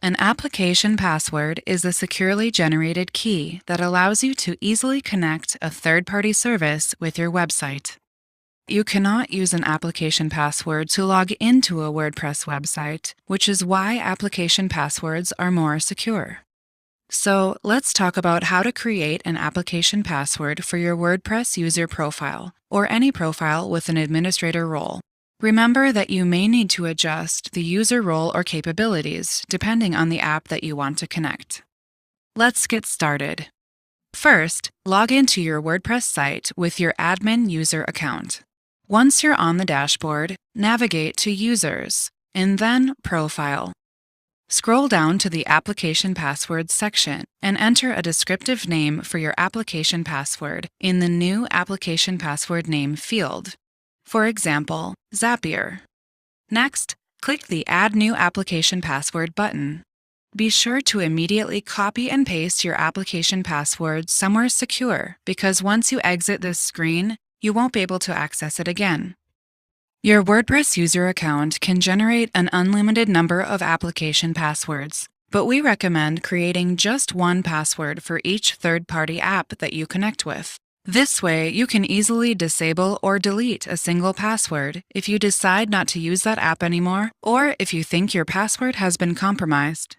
An application password is a securely generated key that allows you to easily connect a third-party service with your website. You cannot use an application password to log into a WordPress website, which is why application passwords are more secure. So let's talk about how to create an application password for your WordPress user profile, or any profile with an administrator role. Remember that you may need to adjust the user role or capabilities depending on the app that you want to connect. Let's get started. First, log into your WordPress site with your admin user account. Once you're on the dashboard, navigate to Users, and then Profile. Scroll down to the Application Passwords section and enter a descriptive name for your application password in the New Application Password Name field. For example, Zapier. Next, click the Add New Application Password button. Be sure to immediately copy and paste your application password somewhere secure because once you exit this screen, you won't be able to access it again. Your WordPress user account can generate an unlimited number of application passwords, but we recommend creating just one password for each third-party app that you connect with. This way, you can easily disable or delete a single password if you decide not to use that app anymore or if you think your password has been compromised.